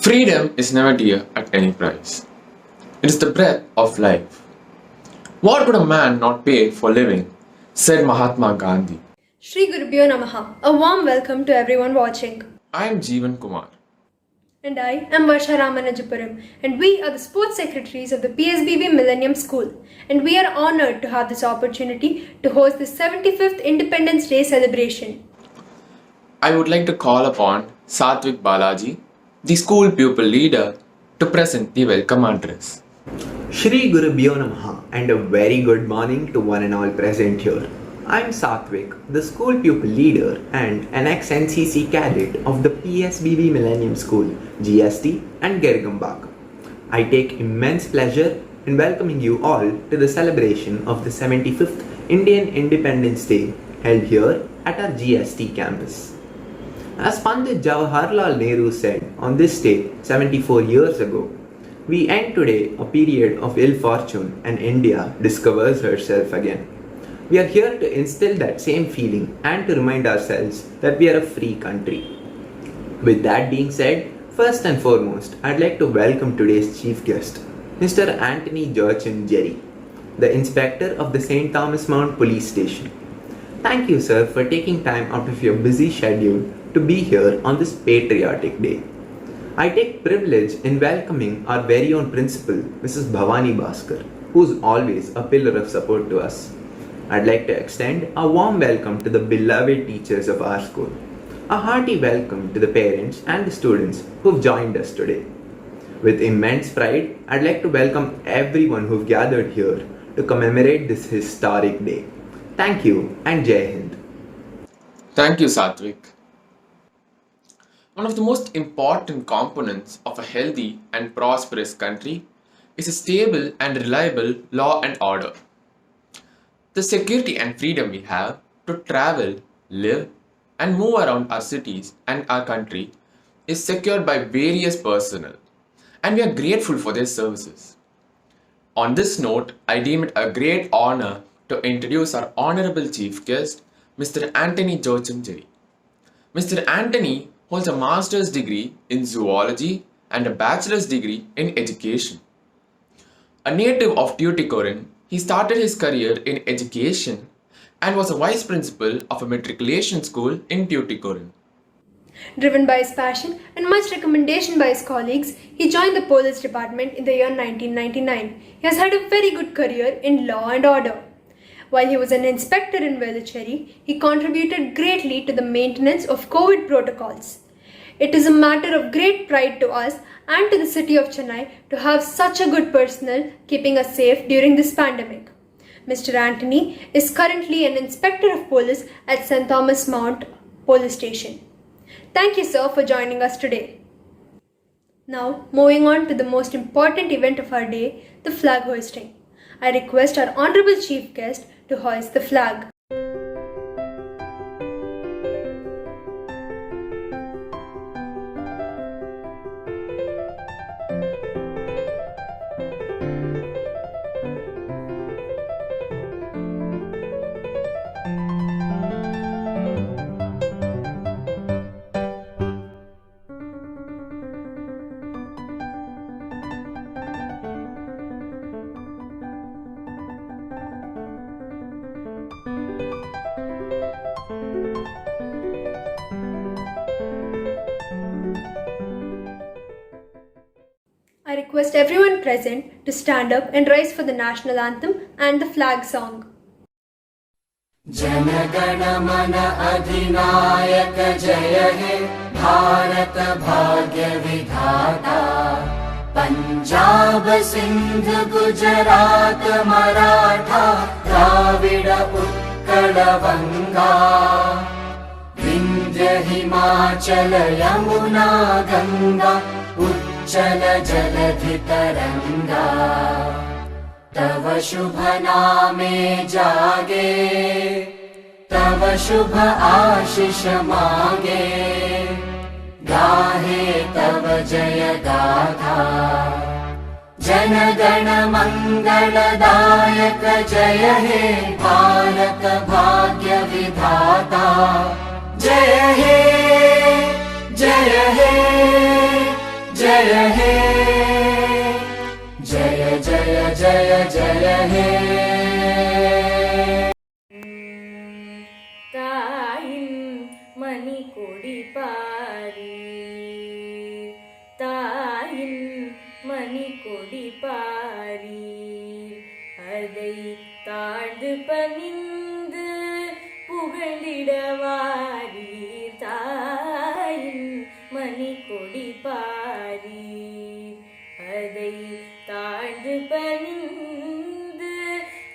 Freedom is never dear at any price. It is the breath of life. What could a man not pay for living? Said Mahatma Gandhi. Shri Gurubhyo Namaha. A warm welcome to everyone watching. I am Jeevan Kumar. And I am Varsha Ramanajapuram, and we are the sports secretaries of the PSBB Millennium School. And we are honored to have this opportunity to host the 75th Independence Day celebration. I would like to call upon Satvik Balaji, the school pupil leader, to present the welcome address. Shri Gurubhyo Namaha and a very good morning to one and all present here. I am Satvik, the school pupil leader and an ex-NCC cadet of the PSBB Millennium School, GST and Gergambak. I take immense pleasure in welcoming you all to the celebration of the 75th Indian Independence Day held here at our GST campus. As Pandit Jawaharlal Nehru said on this day 74 years ago, we end today a period of ill fortune and India discovers herself again. We are here to instill that same feeling and to remind ourselves that we are a free country. With that being said, first and foremost, I'd like to welcome today's chief guest, Mr. Anthony Joachim Jerry, the Inspector of the St. Thomas Mount Police Station. Thank you, sir, for taking time out of your busy schedule to be here on this patriotic day. I take privilege in welcoming our very own principal, Mrs. Bhavani Bhaskar, who's always a pillar of support to us. I'd like to extend a warm welcome to the beloved teachers of our school. A hearty welcome to the parents and the students who've joined us today. With immense pride, I'd like to welcome everyone who've gathered here to commemorate this historic day. Thank you and Jai Hind. Thank you, Satvik. One of the most important components of a healthy and prosperous country is a stable and reliable law and order. The security and freedom we have to travel, live, and move around our cities and our country is secured by various personnel, and we are grateful for their services. On this note, I deem it a great honor to introduce our honorable chief guest, Mr. Anthony Joachim Jerry. Mr. Anthony holds a master's degree in zoology and a bachelor's degree in education. A native of Tuticorin, he started his career in education and was a vice principal of a matriculation school in Tuticorin. Driven by his passion and much recommendation by his colleagues, he joined the police department in the year 1999. He has had a very good career in law and order. While he was an inspector in Velachery, he contributed greatly to the maintenance of COVID protocols. It is a matter of great pride to us and to the city of Chennai to have such a good personnel keeping us safe during this pandemic. Mr. Anthony is currently an inspector of police at St. Thomas Mount Police Station. Thank you, sir, for joining us today. Now, moving on to the most important event of our day, the flag hoisting. I request our honorable chief guest to hoist the flag. I request everyone present to stand up and rise for the national anthem and the flag song. जनगण मन अधिनायक जय हे भारत भाग्य विधाता पंजाब सिंध गुजरात मराठा द्राविड उत्कल बंगा विंध्य हिमाचल यमुना गंगा उच्चल जलधि तरंगा तव शुभ नामे जागे तव शुभ आशीष मागे गाहे तव जय गाथा जन गण मंगलदायक जय हे भारत भाग्य विधाता जय हे जय हे जय மணிக்கொடி பாரி தாயின் மணிக்கொடி பாரி அதை தாழ்ந்து பணிந்து புகழ்ந்திடவாரி தாயின் மணிக்கொடி பாரி அதை தாழ்ந்து பணிந்து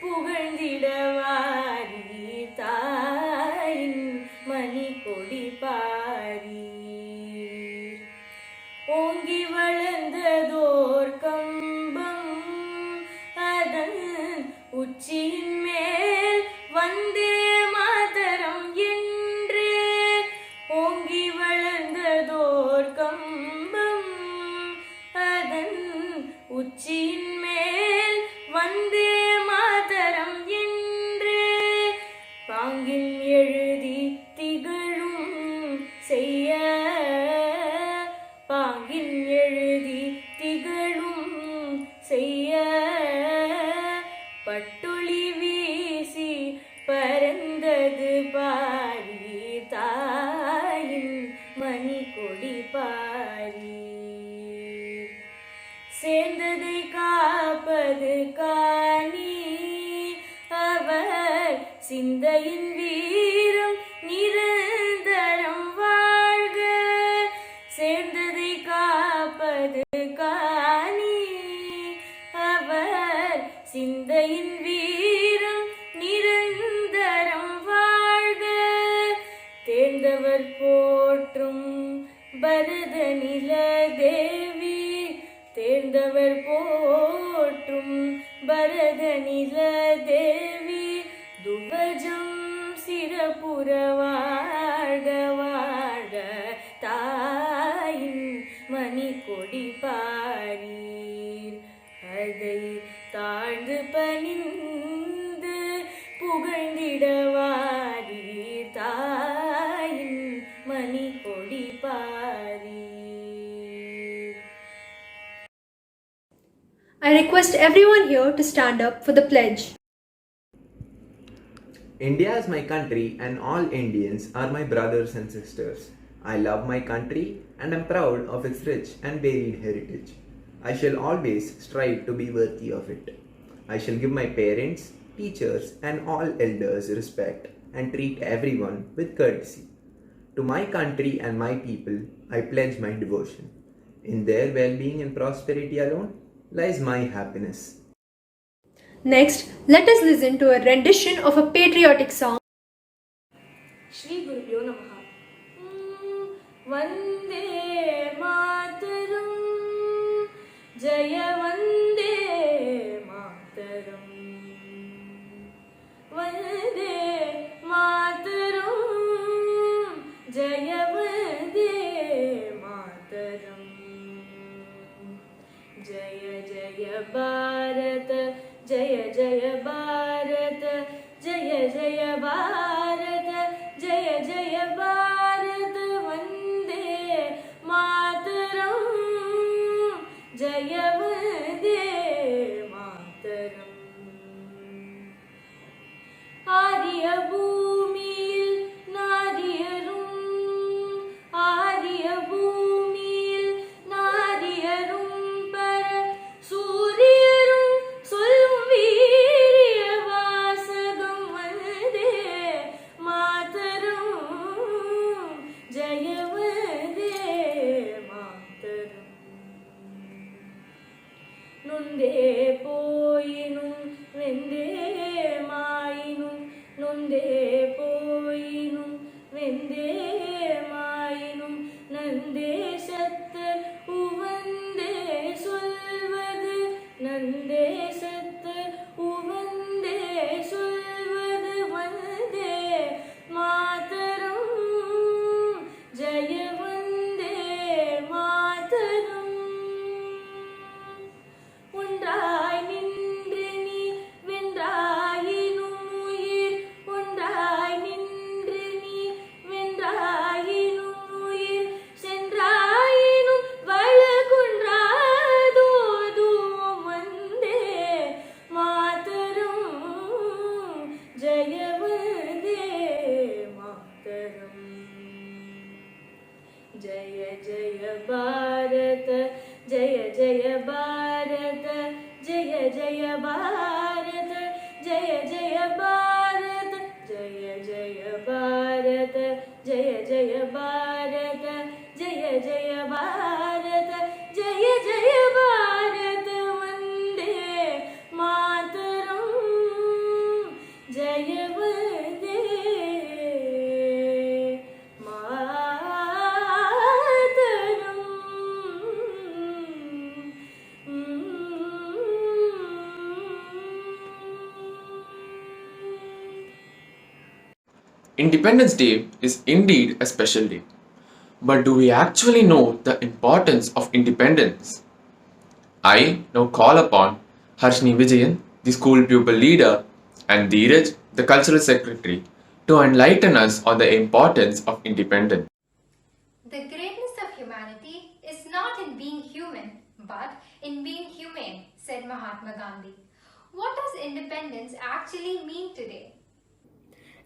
புகழ்ந்திடவாரி தாயின் மணிக்கொடி பாரி ஓங்கி வளர்ந்ததோர் கம்பம் அதன் உச்சியின் மேல் வந்தே மாதரம் என்று ஓங்கி வளர்ந்ததோர் கம்பம் அதன் உச்சியின் மேல் வந்தே மாதரம் என்று பாங்கில் எழுதி திகழும் செய்ய பாங்கில் எழுதி திகழும் செய்ய பட்டொளி வீசி பறந்தது பாரி தாயின் மணிக்கொடி பாரி சேர்ந்ததை காப்பது காணி அவர் சிந்தையின் வீரம் நிரந்தரம் வாழ்க சேர்ந்ததை காப்பது காணி அவர் சிந்தையின் வீரம் நிரந்தரம் வாழ்க தேர்ந்தவர் போற்றும் பரத நில தேவி தேர்ந்தவர் போற்றும் பரத நில தேவி துவஜம் சிறப்புற வாழ்க வாழ்க தாயின் மணிக்கொடி பாரீர் அதை தாழ்ந்து பணிந்து புகழ்ந்திடவாரி தாயின் Manikodi பாரீர். I request everyone here to stand up for the pledge. India is my country and all Indians are my brothers and sisters. I love my country and am proud of its rich and varied heritage. I shall always strive to be worthy of it. I shall give my parents, teachers and all elders respect and treat everyone with courtesy. To my country and my people, I pledge my devotion. In their well-being and prosperity alone lies my happiness. Next, let us listen to a rendition of a patriotic song. Shri Gurubhyo Namaha. Vande Mataram Jaya Vande Mataram Vande Mataram Jaya Vande Mataram Jaya Jaya Bharat Jaya Jaya Bharat Jaya Jaya Bharat Jaya Jaya Bharat Vande Mataram Jaya Vande Mataram Arya Bhumil Nariyarum Arya Bhumil Nariyarum Para Suryarum Solum Veeriya Vasagam Vande Mataram Jaya Vande Mataram Nunde Poyinum Vende Mayinum Nunde Poyinum Vende Mayinum Nande Satta Uvande Solvadu Nande Satta Uvande Solvadu Vande Mataram Jaya Vande Mataram ஒன்றாய் நின்று நீ வென்றாயினும் உயிர் ஒன்றாய் நின்று நீ வென்றாயினும் உயிர் சென்றாயினும் வழகுன்றாதோதும் வந்தே மாதரம் ஜெய வந்தே மாதரம் जय जय भारत जय जय भारत जय जय भारत वन्दे मातरम् जय वन्दे Independence Day is indeed a special day. But do we actually know the importance of independence? I now call upon Harshni Vijayan, the school pupil leader, and Dheeraj, the cultural secretary, to enlighten us on the importance of independence. The greatness of humanity is not in being human, but in being humane, said Mahatma Gandhi. What does independence actually mean today?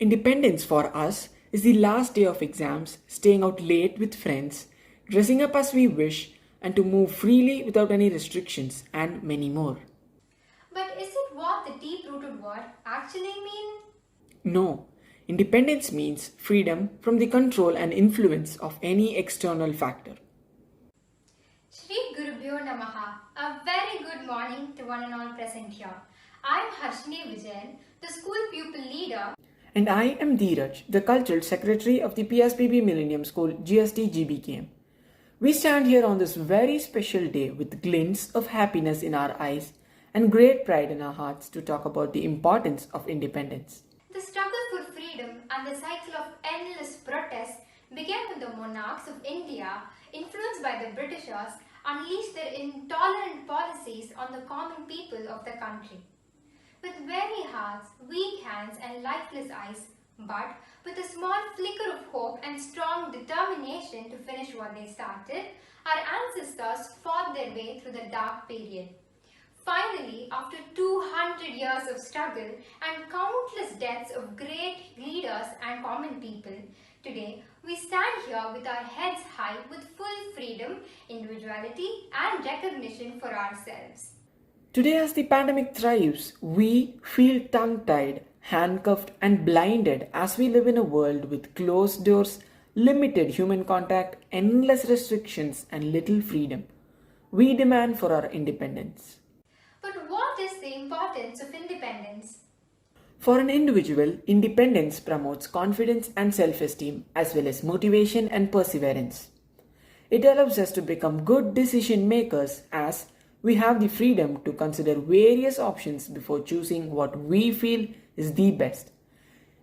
Independence for us is the last day of exams, staying out late with friends, dressing up as we wish, and to move freely without any restrictions, and many more. But is it what the deep-rooted word actually mean? No, independence means freedom from the control and influence of any external factor. Shri Gurubhyo Namaha. A very good morning to one and all present here. I am Harshni Vijayan, the school pupil leader. And I am Dheeraj, the cultural secretary of the PSBB Millennium School GST GBKM. We stand here on this very special day with glints of happiness in our eyes and great pride in our hearts to talk about the importance of independence. The struggle for freedom and the cycle of endless protests began when the monarchs of India, influenced by the Britishers, unleashed their intolerant policies on the common people of the country. With weary hearts, weak hands and lifeless eyes, but with a small flicker of hope and strong determination to finish what they started, our ancestors fought their way through the dark period. Finally, after 200 years of struggle and countless deaths of great leaders and common people, today we stand here with our heads high with full freedom, individuality and recognition for ourselves. Today, as the pandemic thrives, we feel tongue-tied, handcuffed and blinded as we live in a world with closed doors, limited human contact, endless restrictions and little freedom. We demand for our independence. But what is the importance of independence? For an individual, independence promotes confidence and self-esteem as well as motivation and perseverance. It allows us to become good decision makers as we have the freedom to consider various options before choosing what we feel is the best.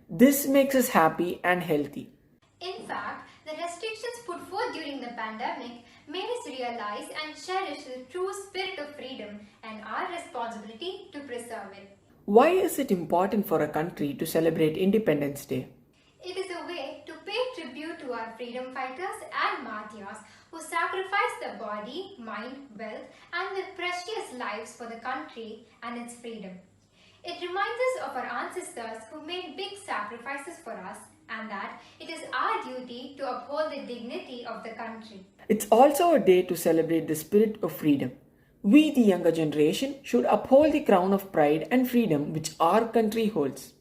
This makes us happy and healthy. In fact, the restrictions put forth during the pandemic made us realize and cherish the true spirit of freedom and our responsibility to preserve it. Why is it important for a country to celebrate Independence Day? It is a way to pay tribute to our freedom fighters and martyrs who sacrificed their body, mind, wealth and their precious lives for the country and its freedom. It reminds us of our ancestors who made big sacrifices for us and that it is our duty to uphold the dignity of the country. It's also a day to celebrate the spirit of freedom. We, the younger generation, should uphold the crown of pride and freedom which our country holds.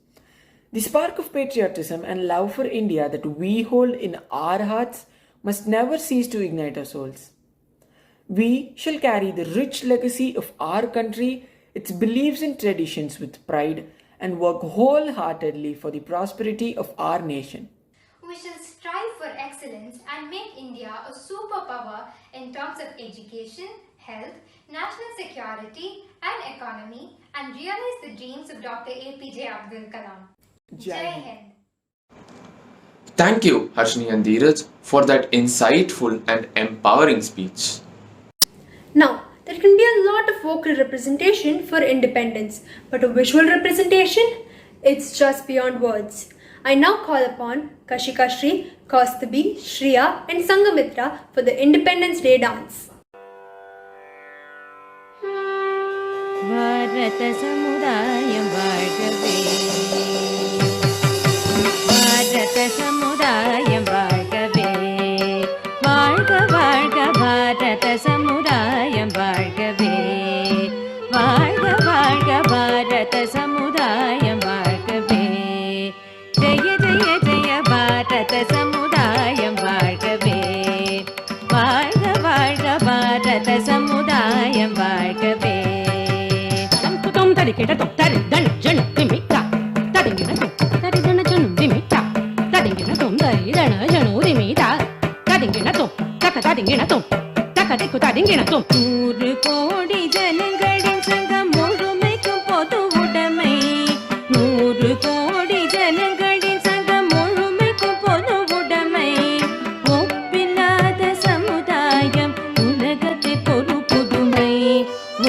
The spark of patriotism and love for India that we hold in our hearts must never cease to ignite our souls. We shall carry the rich legacy of our country, its beliefs and traditions with pride, and work wholeheartedly for the prosperity of our nation. We shall strive for excellence and make India a superpower in terms of education, health, national security and economy and realize the dreams of Dr. APJ Abdul Kalam. Jai Hind. Thank you, Harshni and Dheeraj, for that insightful and empowering speech. Now, there can be a lot of vocal representation for independence, but a visual representation? It's just beyond words. I now call upon Kashika Shri, Kaustabi, Shriya and Sangamitra for the Independence Day dance. Bharat समुदाय வாழ்கவே भारत समुदाय வாழ்கவே வாழ்க வாழ்க भारत समुदाय வாழ்கவே வாழ்க வாழ்க भारत समुदाय வாழ்கவே जय जय जय भारत समुदाय ததிங்கின தொம் தரிதன ஜனூரிமிதா ததிங்கின தொம் தக்க ததிங்கின தொம் தக்க திக்கு ததிங்கின தொம் 100 கோடி ஜனங்களின் சங்கம் முழுமைக்கும் பொது உடைமை 100 கோடி ஜனங்களின் சங்கம் முழுமைக்கும் பொது உடைமை ஒப்பில்லாத சமுதாயம் உலகத்திற்கு ஒரு புதுமை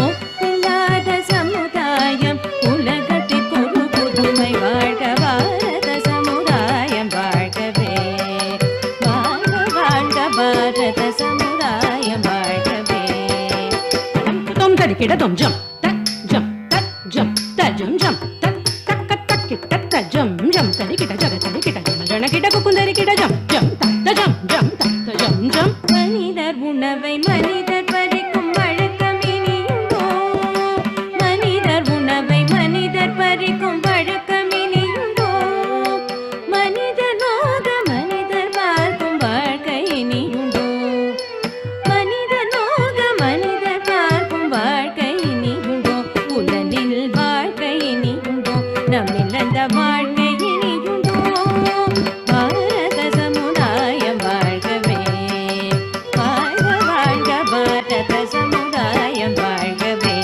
ஒப்பில்லாத சமுதாயம் உலகத்திற்கு ஒரு புதுமை வாழ்க பாரத சமுதாயம் வாழ்கவே வாழ்க வாழ்க பாரத சமுதாயம் வாழ்கவே தொம் தரிக்கிட தொம் ஜம் தக் ஜம் தக் ஜம் த ஜம் ஜம் தக் தக்க தக்கி தக்க ஜம் ஜம் தரிக்கிட ஜக தரிக்கிட ஜன ஜனகிட குக்குந்தரிக்கிட ஜம் ஜம் தத்த ஜம் ஜம் தத்த ஜம் ஜம் மனிதர் உணவை மனிதர் பறிக்கும் வழக்கம் இனியுண்டோ மனிதர் உணவை மனிதர் பறிக்கும் வழக்கம் இனியுண்டோ மனிதனாக மனிதர் பார்க்கும் வாழ்க்கை இனியுண்டோ மனிதனாக மனிதர் பார்க்கும் வாழ்க்கை இனியுண்டோ உலகில் வாழ்க்கை இனியுண்டோ நம்மில் அந்த வாழ்க்கை இனியுண்டோ பாரத சமுதாயம் வாழ்கவே வாழ்க வாழ்க பாரத சமுதாயம் வாழ்கவே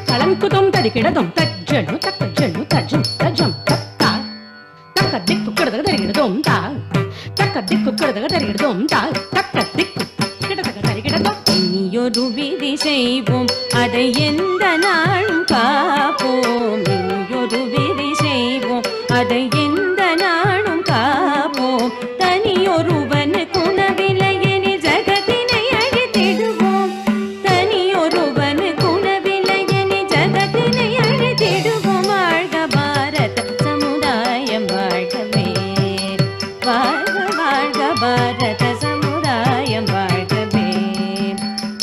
கலங்குதும் தரிக்கிடதும் தஜ்ஜனு தக்கஜனு தஜம் தஜம் தக்கா தக்க திக்கு கிடதக தரிக்கிடதும் தா தக்க திக்கு கிடதக தரிக்கிடதும் தா தக்க திக்கு கிடதக தரிக்கிடதும் இனியொரு விதி செய்வோம் அதை எந்த நாளும் காப்போம் இனியொரு விதி செய்வோம் அதை எந்த நாளும் காப்போம் தனியொருவன் குணவிலையெனி ஜகத்தினை அழித்திடுவோம் தனியொருவன் குணவிலையெனி ஜகத்தினை அழித்திடுவோம் வாழ்க பாரத சமுதாயம் வாழ்கவே வாழ்க வாழ்க பாரத சமுதாயம் வாழ்கவே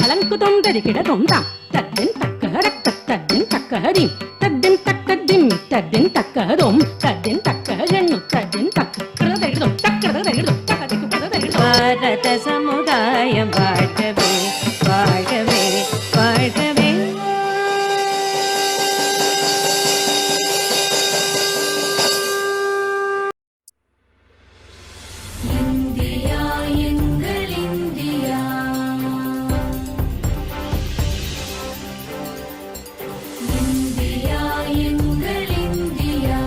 அலங்குதும் தரிக்கிடதும் தாம் தத்தின் தக்க ரத்த தத்தின் தக்க ஹரிம் தத்தின் தக்க திம் தத்தின் தக்க ஹரும் தத்தின் தக்க ஜன்னு தத்தின் தக்க கிரதரிடும் தக்கரதரிடும் தக்கதிக்கு கிரதரிடும் பாரத சமுதாயம் வாழ்கவே வாழ்கவே வாழ்கவே இந்தியா எங்கள் இந்தியா இந்தியா எங்கள் இந்தியா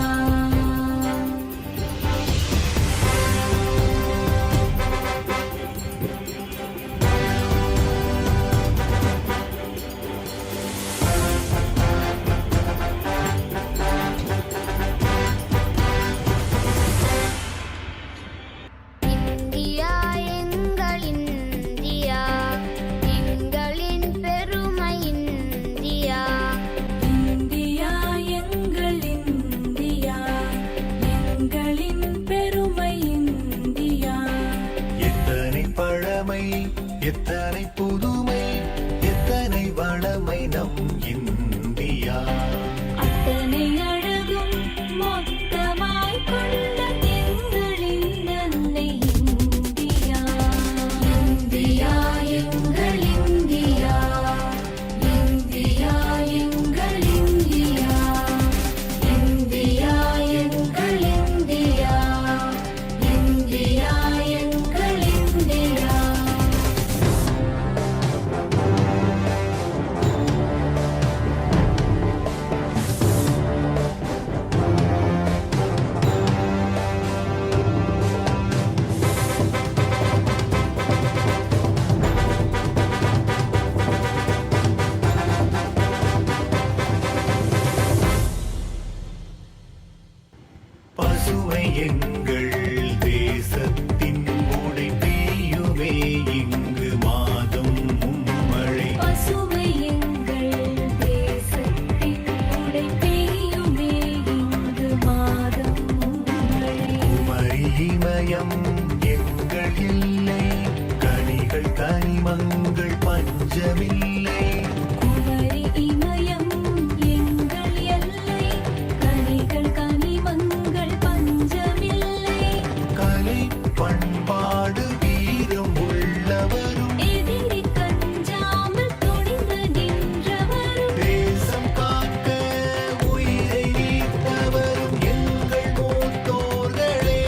இந்தியா எங்கள் இந்தியா எங்களின் பெருமை இந்தியா இந்தியா எங்கள் இந்தியா எங்களின் பெருமை இந்தியா எத்தனை பழமை எத்தனை புதுமை எத்தனை வளமை நம் இந்தியா அத்தனை அழகும் மொத்தமாய் கொண்ட எங்களின் அன்னை இந்தியா இந்தியா எங்கள் இந்தியா இந்தியா எங்கள் இந்தியா இந்தியா எங்கள் இந்தியா இந்தியா எங்கள் இந்தியா பசுமை எங்கள் தேசத்தின் உடை பெய்யுமே இங்கு மாதம் மழை பசுமை எங்கள் தேசத்தின் உடை பெய்யுமே இங்கு மாதம் மழை மரிமயம் எங்கள் இல்லை கனிகள் கனிமங்கள் பஞ்சமில்லை குமரி இமயம் எங்கள் எல்லை கனிகள் கனிமங்கள் பஞ்சமில்லை கலை பண்பாடு வீரம் உள்ளவரும் எதிரி கஞ்சாமல் துணிந்து நின்றவரும் தேசம் காக்க உயிரை நீத்தவரும் எங்கள் மூத்தோர்களே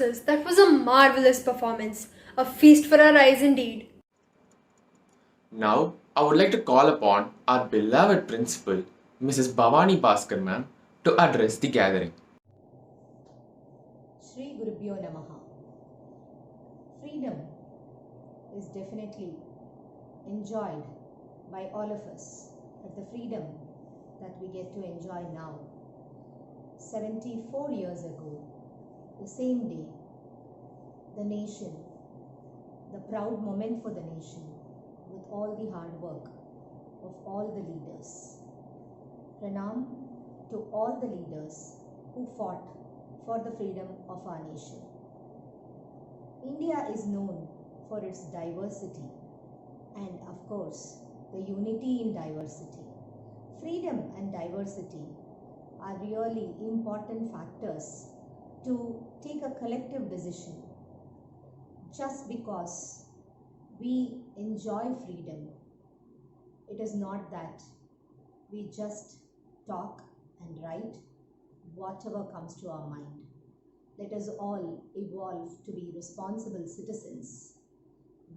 answers, that was a marvelous performance. A feast for our eyes indeed. Now, I would like to call upon our beloved principal, Mrs. Bhavani Bhaskar ma'am, to address the gathering. Shri Gurubhyo Namaha. Freedom is definitely enjoyed by all of us, but the freedom that we get to enjoy now, 74 years ago, the same day, the nation, the proud moment for the nation, with all the hard work of all the leaders. Pranam to all the leaders who fought for the freedom of our nation. India is known for its diversity and, of course, the unity in diversity. Freedom and diversity are really important factors to take a collective decision. Just because we enjoy freedom, it is not that we just talk and write whatever comes to our mind. Let us all evolve to be responsible citizens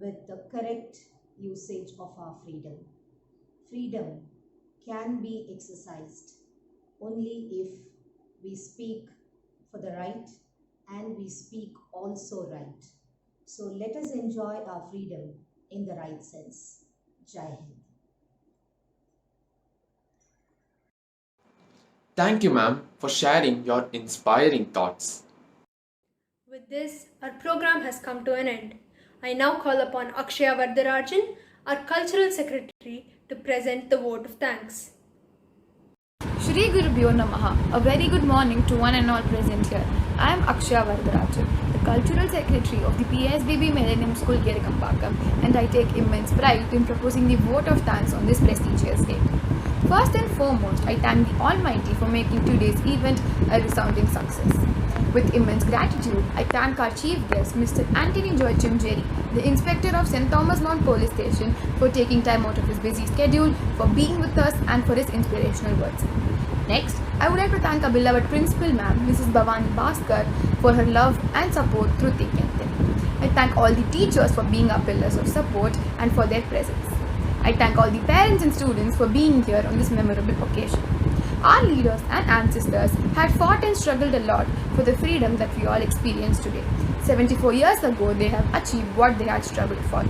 with the correct usage of our freedom. Freedom can be exercised only if we speak for the right and we speak also right. So let us enjoy our freedom in the right sense. Jai Hind. Thank you, ma'am, for sharing your inspiring thoughts. With this, our program has come to an end. I now call upon Akshaya Vardarajan, our Cultural Secretary, to present the vote of thanks. Shri Gurubhyo Namaha. A very good morning to one and all present here. I am Akshaya Vardarajan, the Cultural Secretary of the PSBB Millennium School, Gerikampakam, and I take immense pride in proposing the vote of thanks on this prestigious day. First and foremost, I thank the Almighty for making today's event a resounding success. With immense gratitude, I thank our chief guest, Mr. Anthony Joy Chimjeri, the Inspector of St. Thomas Mount Police Station, for taking time out of his busy schedule, for being with us, and for his inspirational words. Next, I would like to thank our beloved Principal Ma'am, Mrs. Bhavani Bhaskar, for her love and support through thick and thin. I thank all the teachers for being our pillars of support and for their presence. I thank all the parents and students for being here on this memorable occasion. Our leaders and ancestors had fought and struggled a lot for the freedom that we all experience today. 74 years ago, they have achieved what they had struggled for.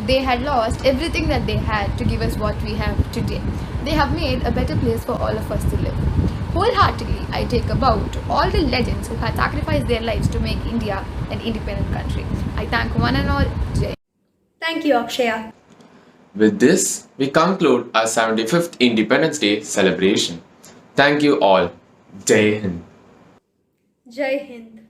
They had lost everything that they had to give us what we have today. They have made a better place for all of us to live. Wholeheartedly, I take a bow to all the legends who had sacrificed their lives to make India an independent country. I thank one and all. Jai. Thank you, Akshaya. With this, we conclude our 75th Independence Day celebration. Thank you all. Jai Hind. Jai Hind.